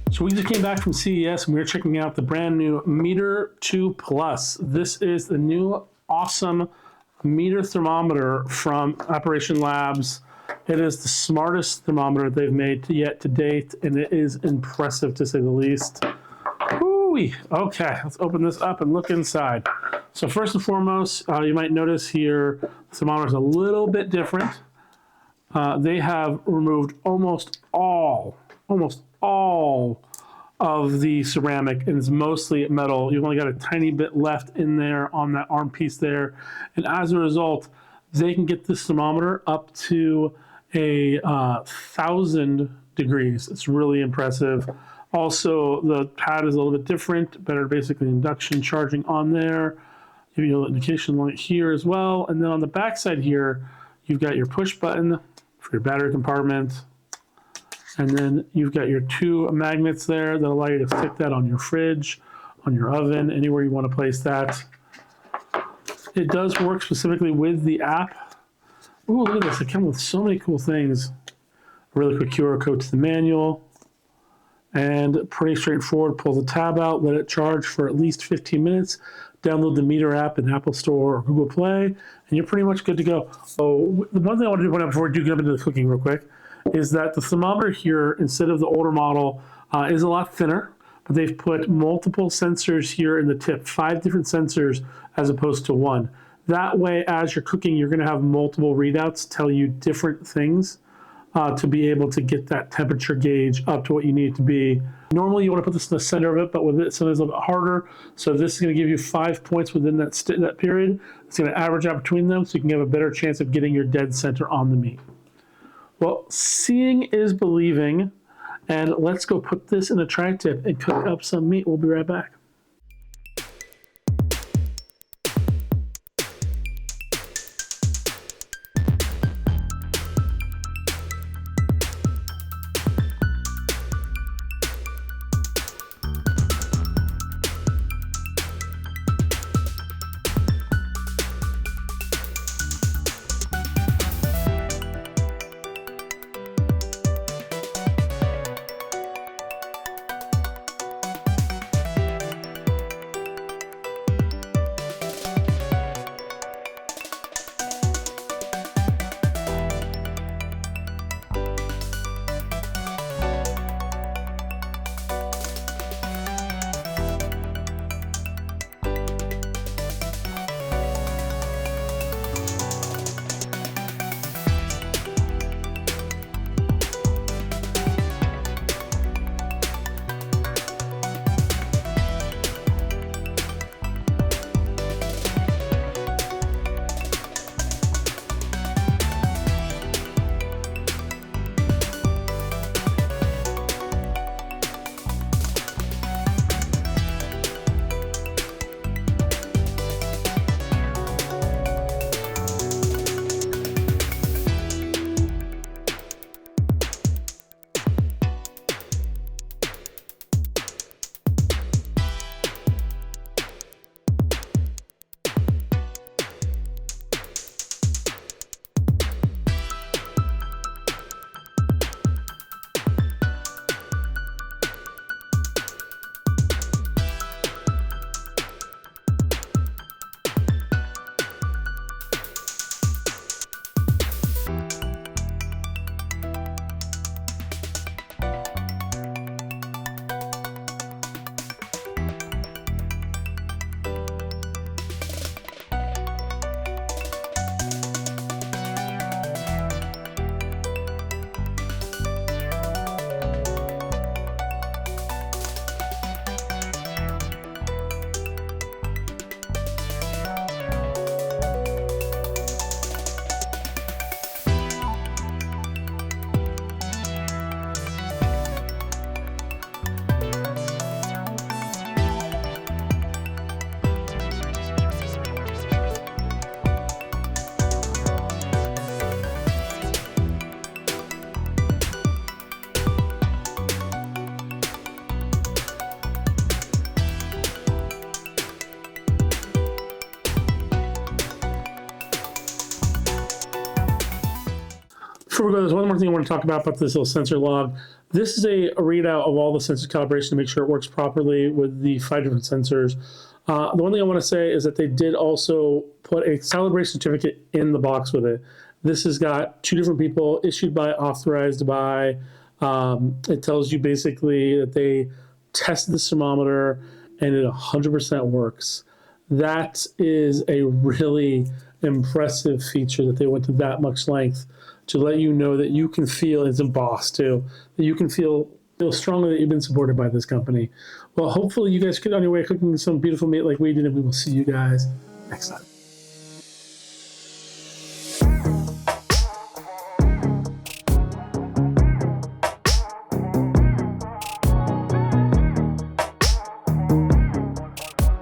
So we just came back from CES and we were checking out the brand new Meter 2 Plus. This is the new awesome meter thermometer from Operation Labs. It is the smartest thermometer they've made yet to date, and it is impressive to say the least. Woo-wee. Okay, let's open this up and look inside. So first and foremost, you might notice here the thermometer is a little bit different. They have removed almost all of the ceramic, and it's mostly metal. You've only got a tiny bit left in there on that arm piece there. And as a result, they can get this thermometer up to 1,000 degrees. It's really impressive. Also, the pad is a little bit different, better basically induction charging on there. Give you an indication light here as well. And then on the back side here, you've got your push button for your battery compartment. And then you've got your two magnets there that allow you to stick that on your fridge, on your oven, anywhere you want to place that. It does work specifically with the app. Ooh, look at this. It comes with so many cool things. A really quick QR code to the manual. And pretty straightforward. Pull the tab out, let it charge for at least 15 minutes. Download the Meter app in Apple Store or Google Play, and you're pretty much good to go. Oh, the one thing I want to point out before we do jump into the cooking real quick is that the thermometer here, instead of the older model, is a lot thinner, but they've put multiple sensors here in the tip, 5 different sensors as opposed to 1. That way, as you're cooking, you're going to have multiple readouts tell you different things to be able to get that temperature gauge up to what you need it to be. Normally, you want to put this in the center of it, but with it, it's a little bit harder. So this is going to give you 5 points within that period. It's going to average out between them, so you can have a better chance of getting your dead center on the meat. Well, seeing is believing, and let's go put this in a tri-tip and cook up some meat. We'll be right back. Before we go, there's one more thing I want to talk about this little sensor log. This is a readout of all the sensor calibration to make sure it works properly with the 5 different sensors. The one thing I want to say is that they did also put a calibration certificate in the box with it. This has got 2 different people, issued by, authorized by. It tells you basically that they tested the thermometer and it 100% works. That is a really impressive feature that they went to that much length to let you know that you can feel, it's embossed too, that you can feel strongly that you've been supported by this company. Well, hopefully you guys get on your way cooking some beautiful meat like we did, and we will see you guys next time.